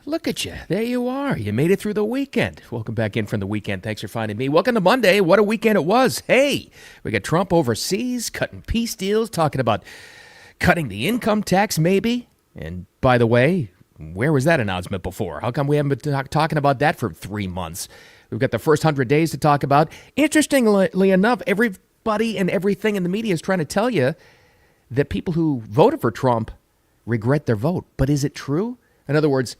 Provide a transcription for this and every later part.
Look at you. There you are. You made it through the weekend. Welcome back in from the weekend. Thanks for finding me. Welcome to Monday. What a weekend it was. Hey, we got Trump overseas, cutting peace deals, talking about cutting the income tax maybe. And by the way, where was that announcement before? How come we haven't been talking about that for 3 months? We've got the first 100 days to talk about. Interestingly enough, everybody and everything in the media is trying to tell you that people who voted for Trump regret their vote. But is it true? In other words,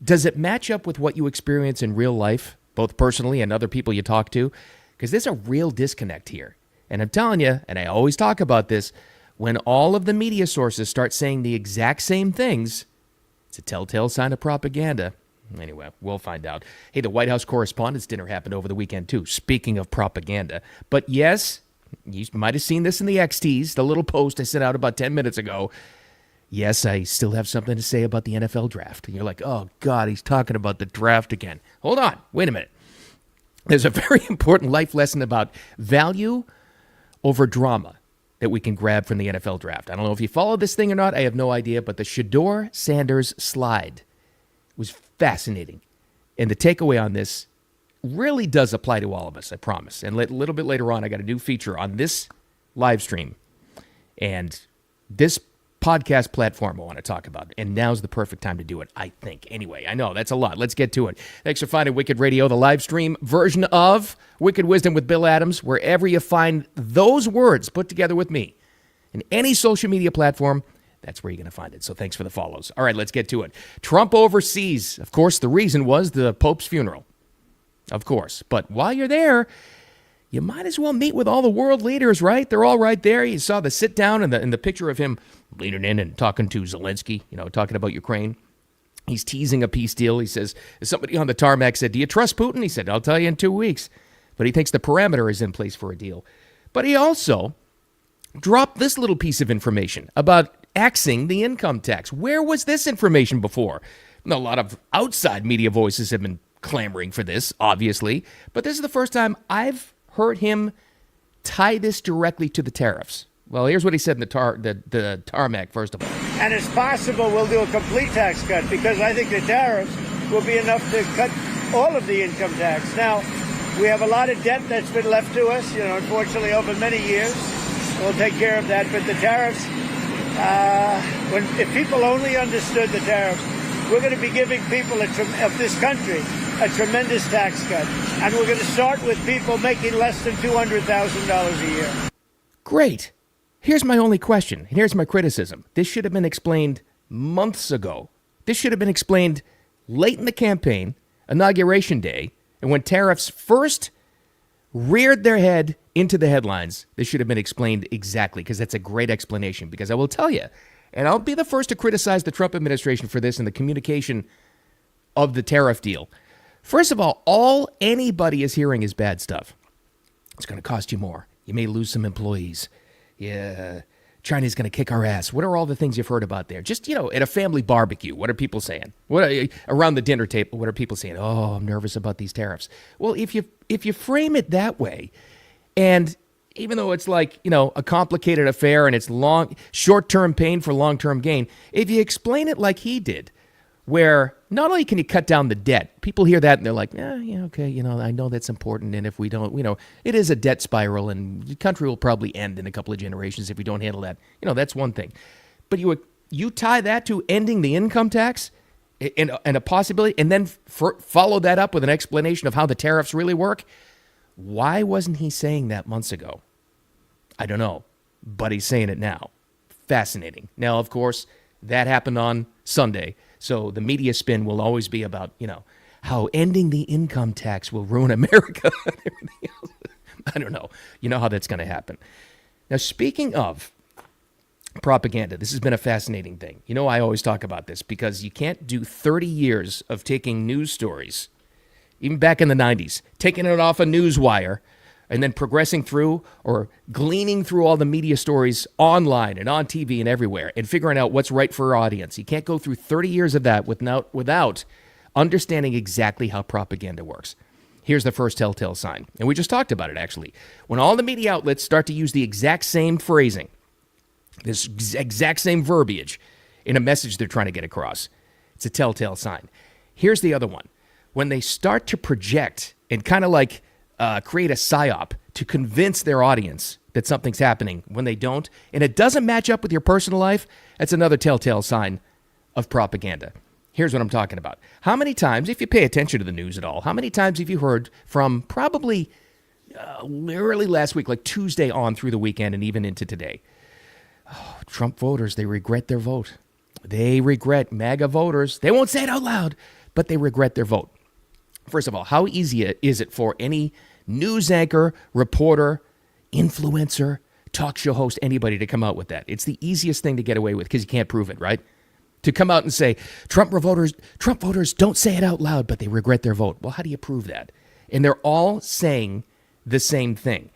does it match up with what you experience in real life, both personally and other people you talk to? Because there's a real disconnect here. And I'm telling you, and I always talk about this, when all of the media sources start saying the exact same things, it's a telltale sign of propaganda. Anyway, we'll find out. Hey, the White House Correspondents' Dinner happened over the weekend, too, speaking of propaganda. But yes, you might have seen this in the XTs, the little post I sent out about 10 minutes ago. Yes, I still have something to say about the NFL draft. And you're like, oh, God, he's talking about the draft again. Hold on. Wait a minute. There's a very important life lesson about value over drama that we can grab from the NFL draft. I don't know if you follow this thing or not. I have no idea. But the Shedeur Sanders slide was fascinating. And the takeaway on this really does apply to all of us, I promise. And a little bit later on, I got a new feature on this live stream. And this podcast platform I want to talk about, and now's the perfect time to do it, I think. Anyway, I know that's a lot. Let's get to it. Thanks for finding Wicked Radio, the live stream version of Wicked Wisdom with Bill Adams, wherever you find those words put together with me. In any social media platform, that's where you're going to find it. So thanks for the follows. All right, let's get to it. Trump overseas. Of course, the reason was the Pope's funeral. Of course. But while you're there, you might as well meet with all the world leaders, right? They're all right there. You saw the sit down and the picture of him leaning in and talking to Zelensky, talking about Ukraine. He's teasing a peace deal. He says, somebody on the tarmac said, do you trust Putin? He said, I'll tell you in 2 weeks. But he thinks the parameter is in place for a deal. But he also dropped this little piece of information about axing the income tax. Where was this information before? A lot of outside media voices have been clamoring for this, obviously. But this is the first time I've heard him tie this directly to the tariffs. Well, here's what he said in the tarmac, first of all. And it's possible we'll do a complete tax cut because I think the tariffs will be enough to cut all of the income tax. Now, we have a lot of debt that's been left to us, unfortunately, over many years. We'll take care of that. But the tariffs, if people only understood the tariffs, we're going to be giving people of this country a tremendous tax cut. And we're going to start with people making less than $200,000 a year. Great. Here's my only question. And here's my criticism. This should have been explained months ago. This should have been explained late in the campaign, Inauguration Day, and when tariffs first reared their head into the headlines. This should have been explained exactly, because that's a great explanation. Because I will tell you, and I'll be the first to criticize the Trump administration for this and the communication of the tariff deal. First of all anybody is hearing is bad stuff. It's going to cost you more. You may lose some employees. Yeah, China's going to kick our ass. What are all the things you've heard about there? Just, at a family barbecue, what are people saying? Around the dinner table, what are people saying? Oh, I'm nervous about these tariffs. Well, if you frame it that way, and even though it's like, a complicated affair and it's short-term pain for long-term gain, if you explain it like he did, where not only can you cut down the debt, people hear that and they're like, okay, I know that's important. And if we don't, it is a debt spiral and the country will probably end in a couple of generations if we don't handle that. That's one thing. But you tie that to ending the income tax and a possibility, and then follow that up with an explanation of how the tariffs really work. Why wasn't he saying that months ago? I don't know, but he's saying it now. Fascinating. Now, of course, that happened on Sunday. So the media spin will always be about, how ending the income tax will ruin America and everything else. I don't know. You know how that's going to happen. Now, speaking of propaganda, this has been a fascinating thing. I always talk about this because you can't do 30 years of taking news stories, even back in the 90s, taking it off a news wire, and then progressing through or gleaning through all the media stories online and on TV and everywhere and figuring out what's right for our audience. You can't go through 30 years of that without understanding exactly how propaganda works. Here's the first telltale sign. And we just talked about it, actually. When all the media outlets start to use the exact same phrasing, this exact same verbiage in a message they're trying to get across, it's a telltale sign. Here's the other one. When they start to project and kind of like create a psyop to convince their audience that something's happening when they don't, and it doesn't match up with your personal life, that's another telltale sign of propaganda. Here's what I'm talking about. How many times, if you pay attention to the news at all, how many times have you heard from probably early last week, like Tuesday on through the weekend and even into today? Oh, Trump voters, they regret their vote. They regret MAGA voters. They won't say it out loud, but they regret their vote. First of all, how easy is it for any news anchor, reporter, influencer, talk show host, anybody to come out with that? It's the easiest thing to get away with because you can't prove it, right? To come out and say, Trump voters don't say it out loud, but they regret their vote. Well, how do you prove that? And they're all saying the same thing.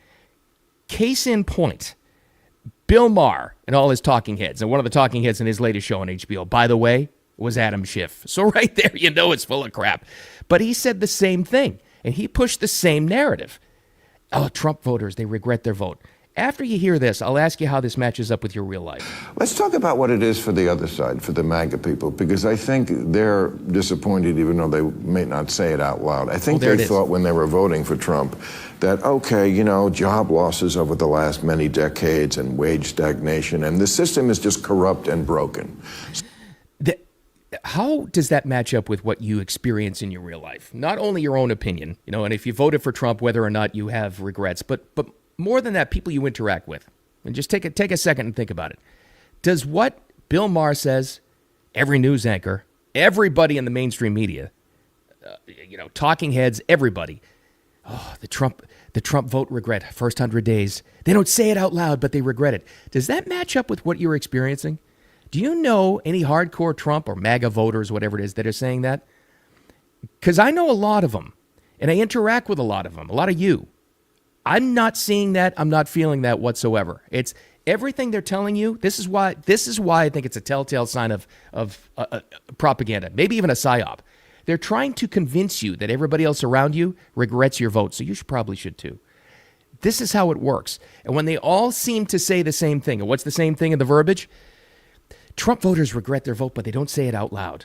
Case in point, Bill Maher and all his talking heads, and one of the talking heads in his latest show on HBO, by the way, was Adam Schiff. So right there, you know it's full of crap. But he said the same thing, and he pushed the same narrative. Oh, Trump voters, they regret their vote. After you hear this, I'll ask you how this matches up with your real life. Let's talk about what it is for the other side, for the MAGA people, because I think they're disappointed, even though they may not say it out loud. I think they thought when they were voting for Trump that, okay, you know, job losses over the last many decades and wage stagnation, and the system is just corrupt and broken. How does that match up with what you experience in your real life? Not only your own opinion, you know, and if you voted for Trump, whether or not you have regrets, but more than that, people you interact with. And just take a second and think about it. Does what Bill Maher says, every news anchor, everybody in the mainstream media, talking heads, everybody, the Trump vote regret, first 100 days. They don't say it out loud, but they regret it. Does that match up with what you're experiencing? Do you know any hardcore Trump or MAGA voters, whatever it is, that are saying that? Because I know a lot of them, and I interact with a lot of them, a lot of you. I'm not seeing that. I'm not feeling that whatsoever. It's everything they're telling you. This is why I think it's a telltale sign of propaganda, maybe even a psyop. They're trying to convince you that everybody else around you regrets your vote, so you probably should too. This is how it works. And when they all seem to say the same thing, and what's the same thing in the verbiage? Trump voters regret their vote, but they don't say it out loud.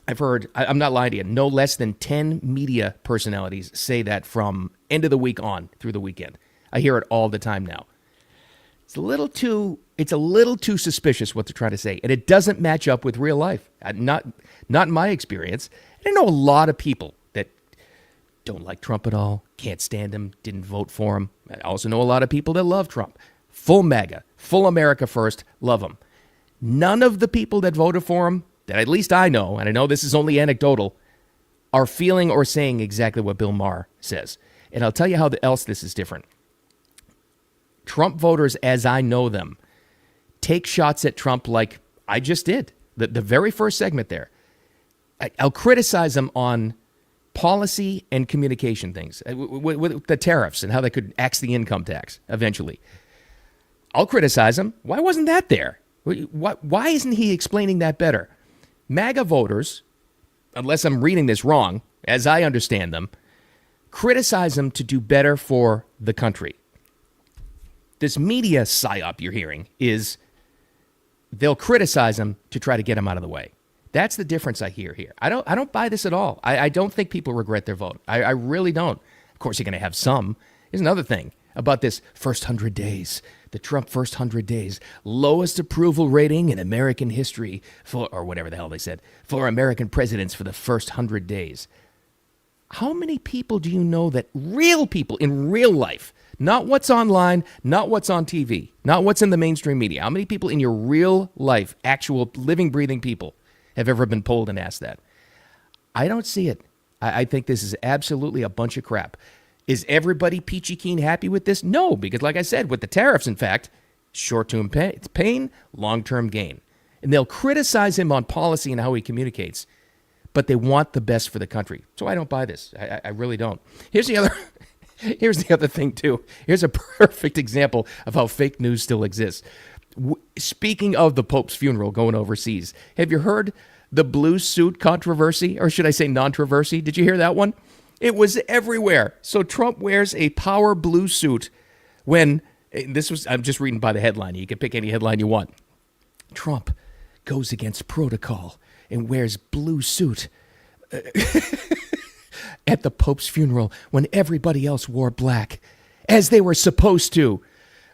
I've heard, I'm not lying to you, no less than 10 media personalities say that from end of the week on through the weekend. I hear it all the time now. It's a little too suspicious what they're trying to say, and it doesn't match up with real life. Not in my experience. And I know a lot of people that don't like Trump at all, can't stand him, didn't vote for him. I also know a lot of people that love Trump. Full MAGA, full America first, love him. None of the people that voted for him, that at least I know, and I know this is only anecdotal, are feeling or saying exactly what Bill Maher says. And I'll tell you how else this is different. Trump voters, as I know them, take shots at Trump like I just did. The very first segment there. I'll criticize them on policy and communication things, with the tariffs and how they could axe the income tax eventually. I'll criticize him. Why wasn't that there? Why isn't he explaining that better? MAGA voters, unless I'm reading this wrong, as I understand them, criticize him to do better for the country. This media psyop you're hearing is they'll criticize him to try to get him out of the way. That's the difference I hear here. I don't buy this at all. I don't think people regret their vote. I really don't. Of course, you're going to have some. Here's another thing about this first 100 days. The Trump first 100 days, lowest approval rating in American history for, or whatever the hell they said, for American presidents for the first 100 days. How many people do you know that, real people in real life, not what's online, not what's on TV, not what's in the mainstream media, how many people in your real life, actual living, breathing people, have ever been polled and asked that? I don't see it. I think this is absolutely a bunch of crap. Is everybody peachy keen happy with this? No, because like I said, with the tariffs, in fact, short-term pain, long-term gain. And they'll criticize him on policy and how he communicates, but they want the best for the country. So I don't buy this. I really don't. Here's the other thing, too. Here's a perfect example of how fake news still exists. Speaking of the Pope's funeral going overseas, have you heard the blue suit controversy, or should I say non-controversy? Did you hear that one? It was everywhere. So Trump wears a power blue suit when I'm just reading by the headline. You can pick any headline you want. Trump goes against protocol and wears blue suit at the Pope's funeral when everybody else wore black, as they were supposed to.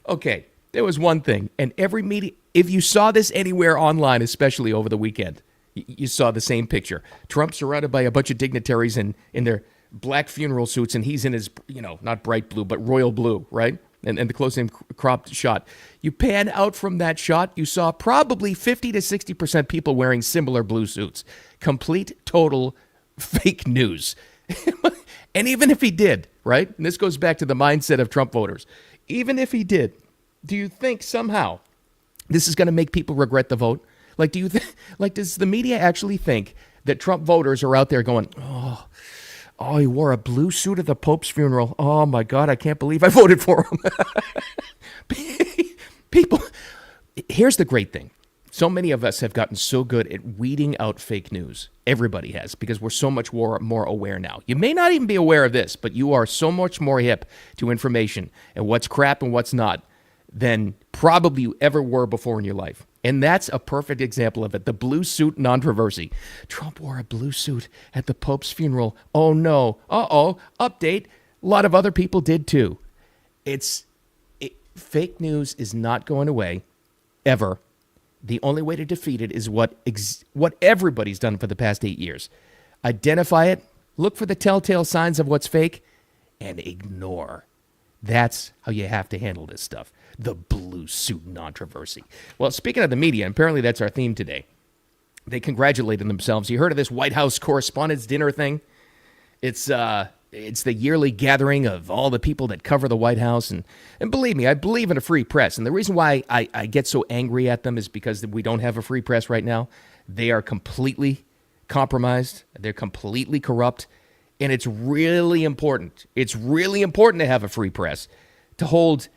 Okay, there was one thing, and every media, if you saw this anywhere online, especially over the weekend, you saw the same picture. Trump surrounded by a bunch of dignitaries in their black funeral suits, and he's in his, not bright blue, but royal blue, right? And the close-in cropped shot. You pan out from that shot, you saw probably 50 to 60% people wearing similar blue suits. Complete, total fake news. And even if he did, right? And this goes back to the mindset of Trump voters. Even if he did, do you think somehow this is going to make people regret the vote? Like, does the media actually think that Trump voters are out there going, oh, he wore a blue suit at the Pope's funeral. Oh, my God, I can't believe I voted for him. People, here's the great thing. So many of us have gotten so good at weeding out fake news. Everybody has, because we're so much more aware now. You may not even be aware of this, but you are so much more hip to information and what's crap and what's not than probably you ever were before in your life. And that's a perfect example of it. The blue suit controversy. Trump wore a blue suit at the Pope's funeral. Oh, no. Uh-oh. Update. A lot of other people did, too. Fake news is not going away, ever. The only way to defeat it is what everybody's done for the past 8 years. Identify it, look for the telltale signs of what's fake, and ignore. That's how you have to handle this stuff. The blue suit controversy. Well, speaking of the media, apparently that's our theme today. They congratulated themselves. You heard of this White House Correspondents' Dinner thing? It's the yearly gathering of all the people that cover the White House. And believe me, I believe in a free press. And the reason why I get so angry at them is because we don't have a free press right now. They are completely compromised. They're completely corrupt. And it's really important. It's really important to have a free press to hold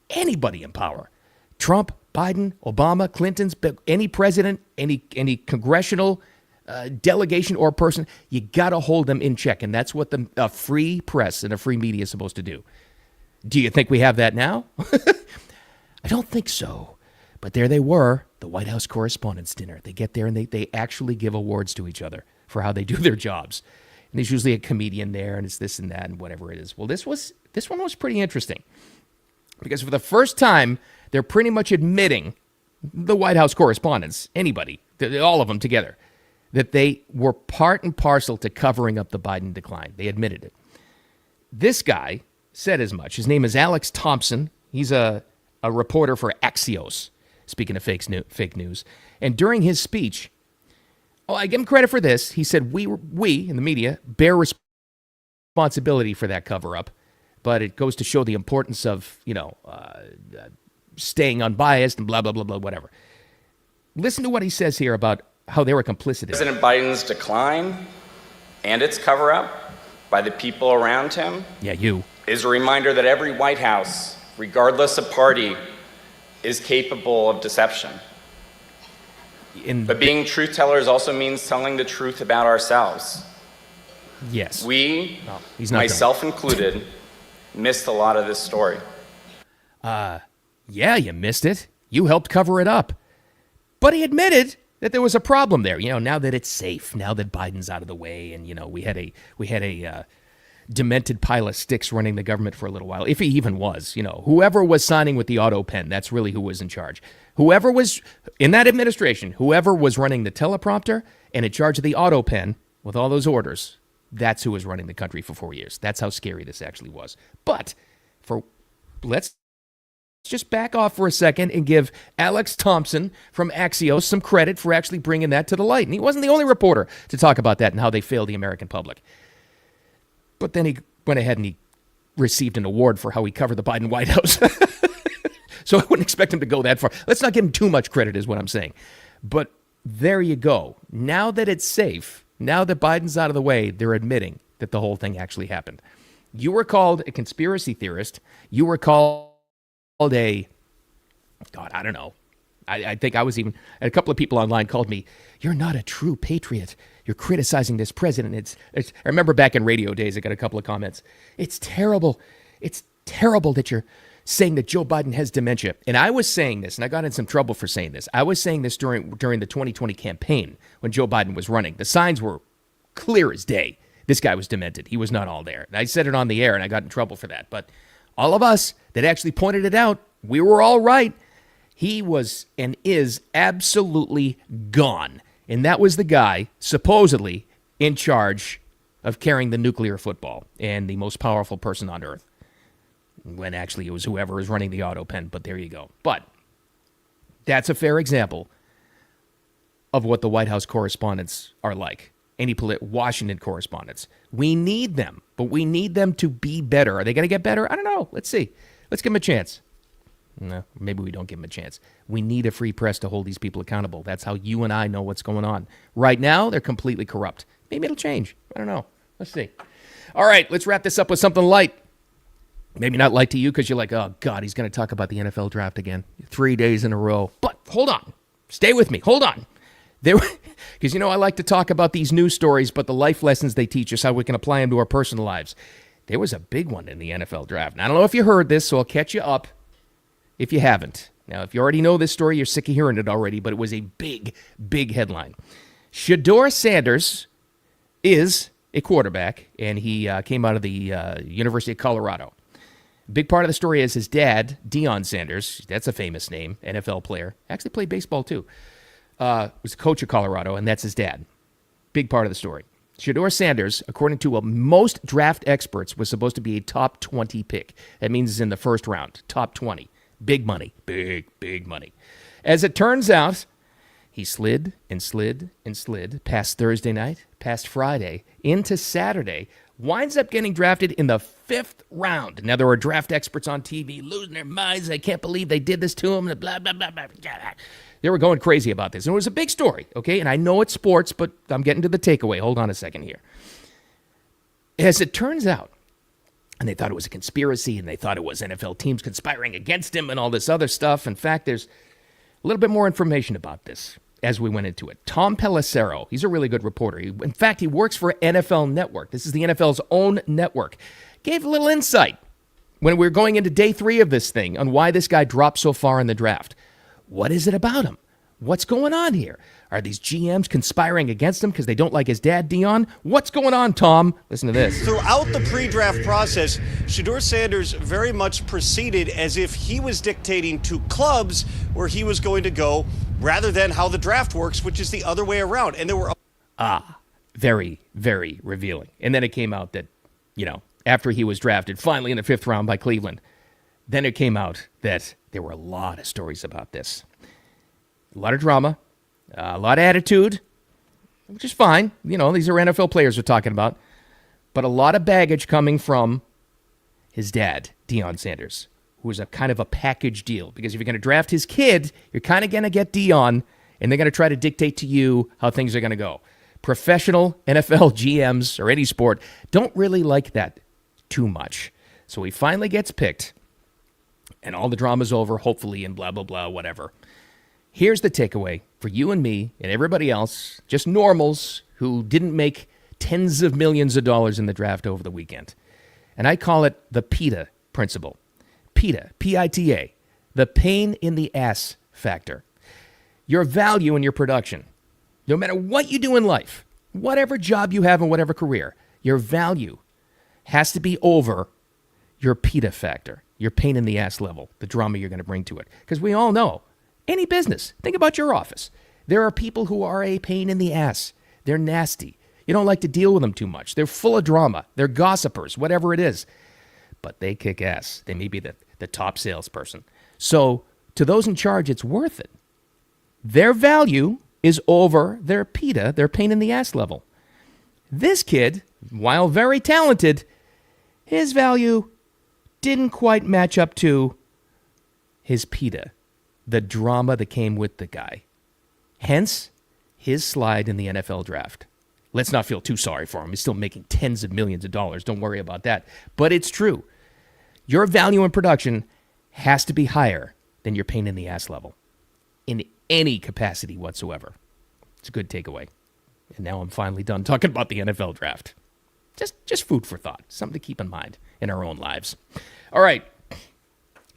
anybody in power. Trump, Biden, Obama, Clinton's, any president, any congressional delegation or person, you got to hold them in check. And that's what a free press and a free media is supposed to do. Do you think we have that now? I don't think so. But there they were, the White House Correspondents' Dinner. They get there and they actually give awards to each other for how they do their jobs. And there's usually a comedian there, and it's this and that and whatever it is. Well, this one was pretty interesting. Because for the first time, they're pretty much admitting, the White House correspondents, anybody, all of them together, that they were part and parcel to covering up the Biden decline. They admitted it. This guy said as much. His name is Alex Thompson. He's a reporter for Axios, speaking of fake news. And during his speech, I give him credit for this. He said, we in the media, bear responsibility for that cover-up. But it goes to show the importance of, staying unbiased and blah, blah, blah, blah, whatever. Listen to what he says here about how they were complicit in it. President Biden's decline and its cover-up by the people around him is a reminder that every White House, regardless of party, is capable of deception. But being truth tellers also means telling the truth about ourselves. Yes. We, myself included, missed a lot of this story. Yeah, you missed it. You helped cover it up. But he admitted that there was a problem there. Now that it's safe, now that Biden's out of the way, and we had a demented pile of sticks running the government for a little while, if he even was. Whoever was signing with the auto pen, that's really who was in charge. Whoever was in that administration, whoever was running the teleprompter and in charge of the auto pen with all those orders, that's who was running the country for 4 years. That's how scary this actually was. But let's just back off for a second and give Alex Thompson from Axios some credit for actually bringing that to the light. And he wasn't the only reporter to talk about that and how they failed the American public. But then he went ahead and he received an award for how he covered the Biden White House. So I wouldn't expect him to go that far. Let's not give him too much credit is what I'm saying. But there you go. Now that it's safe, now that Biden's out of the way, they're admitting that the whole thing actually happened. You were called a conspiracy theorist. You were called I don't know. I think I was even, a couple of people online called me, you're not a true patriot. You're criticizing this president. I remember back in radio days, I got a couple of comments. It's terrible. It's terrible that you're saying that Joe Biden has dementia. And I was saying this, and I got in some trouble for saying this. I was saying this during the 2020 campaign when Joe Biden was running. The signs were Clear as day. This guy was demented. He was not all there. And I said it on the air, and I got in trouble for that. But all of us that actually pointed it out, we were all right. He was and is absolutely gone. And that was the guy, supposedly, in charge of carrying the nuclear football and the most powerful person on earth. When actually it was whoever was running the auto pen, but there you go. But that's a fair example of what the White House correspondents are like. Any Washington correspondents. We need them, but we need them to be better. Are they going to get better? I don't know. Let's see. Let's give them a chance. No, maybe we don't give them a chance. We need a free press to hold these people accountable. That's how you and I know what's going on. Right now, they're completely corrupt. Maybe it'll change. I don't know. Let's see. All right, let's wrap this up with something light. Maybe not light to you because you're like, oh, God, he's going to talk about the NFL draft again. 3 days in a row. But hold on. Stay with me. Hold on. Because, I like to talk about these news stories, but the life lessons they teach us, how we can apply them to our personal lives. There was a big one in the NFL draft. And I don't know if you heard this, so I'll catch you up if you haven't. Now, if you already know this story, you're sick of hearing it already, but it was a big, big headline. Shedeur Sanders is a quarterback, and he came out of the University of Colorado. Big part of the story is his dad, Deion Sanders. That's a famous name, NFL player. Actually played baseball, too. Was a coach of Colorado, and that's his dad. Big part of the story. Shedeur Sanders, according to most draft experts, was supposed to be a top 20 pick. That means he's in the first round, top 20. Big money, big money. As it turns out, he slid and slid and slid past Thursday night, past Friday, into Saturday, winds up getting drafted in the 5th round. Now, there were draft experts on TV losing their minds. I can't believe they did this to him, blah, blah, blah, blah. They were going crazy about this. And it was a big story, okay? And I know it's sports, but I'm getting to the takeaway. Hold on a second here. As it turns out, and they thought it was a conspiracy, and they thought it was NFL teams conspiring against him and all this other stuff. In fact, there's a little bit more information about this as we went into it. Tom Pelissero, he's a really good reporter. In fact, he works for NFL Network. This is the NFL's own network. Gave a little insight when we were going into day 3 of this thing on why this guy dropped so far in the draft. What is it about him? What's going on here? Are these GMs conspiring against him because they don't like his dad, Deion? What's going on, Tom? Listen to this. Throughout the pre-draft process, Shedeur Sanders very much proceeded as if he was dictating to clubs where he was going to go rather than how the draft works, which is the other way around. And there were... Very, very revealing. And then it came out that, after he was drafted, finally in the 5th round by Cleveland, then it came out that there were a lot of stories about this. A lot of drama, a lot of attitude, which is fine. These are NFL players we're talking about. But a lot of baggage coming from his dad, Deion Sanders, who was a kind of a package deal. Because if you're going to draft his kid, you're kind of going to get Deion, and they're going to try to dictate to you how things are going to go. Professional NFL GMs or any sport don't really like that too much. So he finally gets picked, and all the drama's over, hopefully, and blah, blah, blah, whatever. Here's the takeaway for you and me and everybody else, just normals who didn't make tens of millions of dollars in the draft over the weekend. And I call it the PITA principle. PITA, P-I-T-A, the pain in the ass factor. Your value in your production, no matter what you do in life, whatever job you have and whatever career, your value has to be over your PITA factor, your pain in the ass level, the drama you're going to bring to it. Because we all know, any business, think about your office. There are people who are a pain in the ass. They're nasty. You don't like to deal with them too much. They're full of drama. They're gossipers, whatever it is. But they kick ass. They may be the top salesperson. So to those in charge, it's worth it. Their value is over their PITA, their pain in the ass level. This kid, while very talented, his value didn't quite match up to his PITA, the drama that came with the guy. Hence, his slide in the NFL draft. Let's not feel too sorry for him. He's still making tens of millions of dollars. Don't worry about that. But it's true. Your value in production has to be higher than your pain in the ass level in any capacity whatsoever. It's a good takeaway. And now I'm finally done talking about the NFL draft. Just food for thought. Something to keep in mind in our own lives. All right.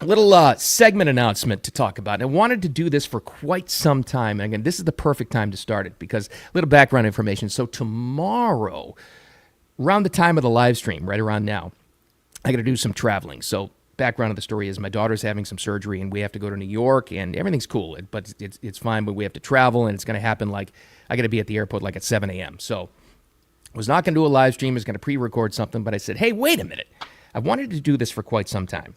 A little segment announcement to talk about. I wanted to do this for quite some time. And again, this is the perfect time to start it because a little background information. So tomorrow, around the time of the live stream, right around now, I got to do some traveling. So background of the story is my daughter's having some surgery and we have to go to New York and everything's cool, but it's fine, but we have to travel and it's going to happen like I got to be at the airport like at 7 a.m. So I was not going to do a live stream. I was going to pre-record something, but I said, hey, wait a minute. I wanted to do this for quite some time.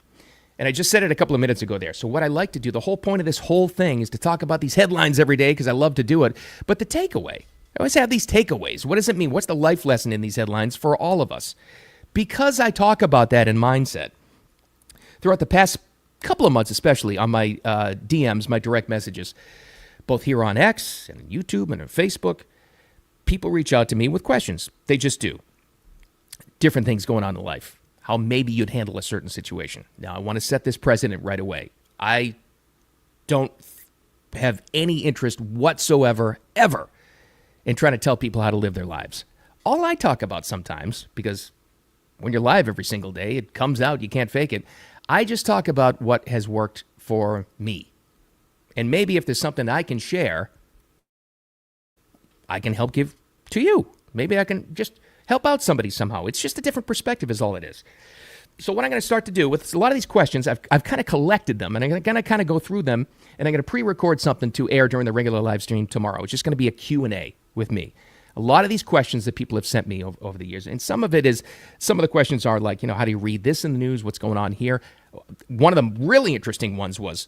And I just said it a couple of minutes ago there. So what I like to do, the whole point of this whole thing is to talk about these headlines every day because I love to do it. But the takeaway, I always have these takeaways. What does it mean? What's the life lesson in these headlines for all of us? Because I talk about that in mindset throughout the past couple of months, especially on my DMs, my direct messages, both here on X and YouTube and on Facebook, people reach out to me with questions. They just do. Different things going on in life. How maybe you'd handle a certain situation. Now, I want to set this precedent right away. I don't have any interest whatsoever, ever, in trying to tell people how to live their lives. All I talk about sometimes, because when you're live every single day, it comes out, you can't fake it. I just talk about what has worked for me. And maybe if there's something I can share, I can help give to you. Maybe I can just help out somebody somehow. It's just a different perspective is all it is. So what I'm going to start to do with a lot of these questions, I've kind of collected them, and I'm going to kind of go through them, and I'm going to pre-record something to air during the regular live stream tomorrow. It's just going to be a Q&A with me. A lot of these questions that people have sent me over the years, and some of the questions are like, how do you read this in the news? What's going on here? One of the really interesting ones was,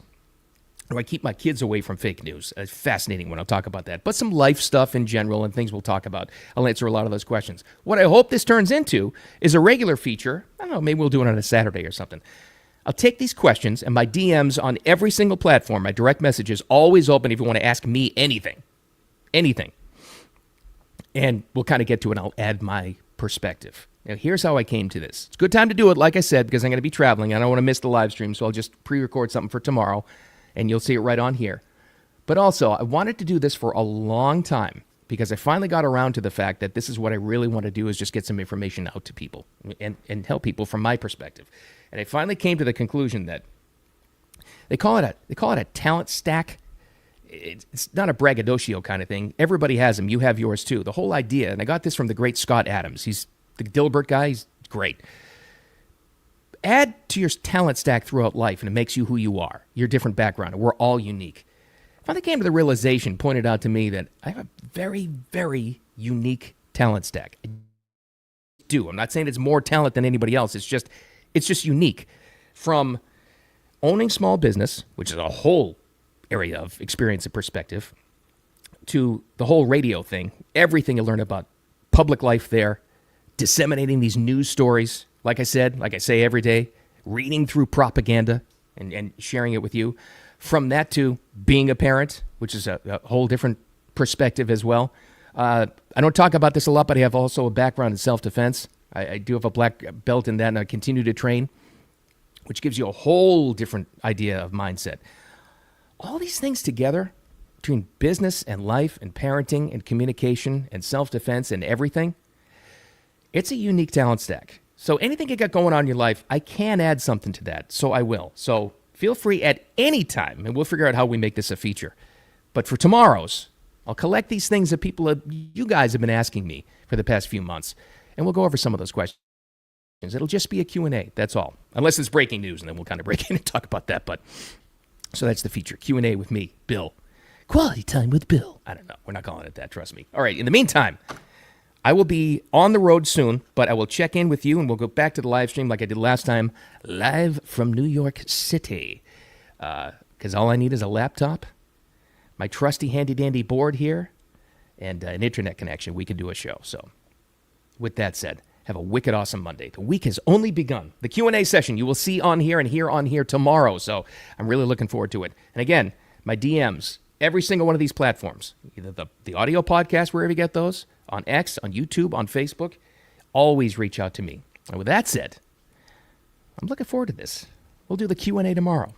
how do I keep my kids away from fake news? It's fascinating when I'll talk about that. But some life stuff in general and things we'll talk about. I'll answer a lot of those questions. What I hope this turns into is a regular feature. I don't know, maybe we'll do it on a Saturday or something. I'll take these questions and my DMs on every single platform, my direct messages, always open if you want to ask me anything. Anything. And we'll kind of get to it and I'll add my perspective. Now, here's how I came to this. It's a good time to do it, like I said, because I'm going to be traveling. I don't want to miss the live stream, so I'll just pre-record something for tomorrow. And you'll see it right on here. But also, I wanted to do this for a long time because I finally got around to the fact that this is what I really want to do is just get some information out to people and help people from my perspective. And I finally came to the conclusion that they call it a talent stack. It's not a braggadocio kind of thing. Everybody has them. You have yours too. The whole idea, and I got this from the great Scott Adams. He's the Dilbert guy. He's great. Add to your talent stack throughout life, and it makes you who you are, your different background. We're all unique. I finally came to the realization, pointed out to me, that I have a very, very unique talent stack. I do. I'm not saying it's more talent than anybody else. It's just unique. From owning small business, which is a whole area of experience and perspective, to the whole radio thing, everything you learn about public life there, disseminating these news stories, like I say every day, reading through propaganda and sharing it with you. From that to being a parent, which is a whole different perspective as well. I don't talk about this a lot, but I have also a background in self-defense. I do have a black belt in that, and I continue to train, which gives you a whole different idea of mindset. All these things together, between business and life and parenting and communication and self-defense and everything, it's a unique talent stack. So anything you got going on in your life, I can add something to that, so I will. So feel free at any time, and we'll figure out how we make this a feature. But for tomorrow's, I'll collect these things that you guys have been asking me for the past few months, and we'll go over some of those questions. It'll just be a Q&A, that's all. Unless it's breaking news, and then we'll kind of break in and talk about that. But so that's the feature, Q&A with me, Bill. Quality time with Bill. I don't know. We're not calling it that, trust me. All right, in the meantime, I will be on the road soon, but I will check in with you, and we'll go back to the live stream like I did last time, live from New York City. Because all I need is a laptop, my trusty handy-dandy board here, and an internet connection. We can do a show. So with that said, have a wicked awesome Monday. The week has only begun. The Q&A session you will see on here and hear on here tomorrow. So I'm really looking forward to it. And again, my DMs, every single one of these platforms, either the audio podcast, wherever you get those, on X, on YouTube, on Facebook, always reach out to me. And with that said, I'm looking forward to this. We'll do the Q&A tomorrow.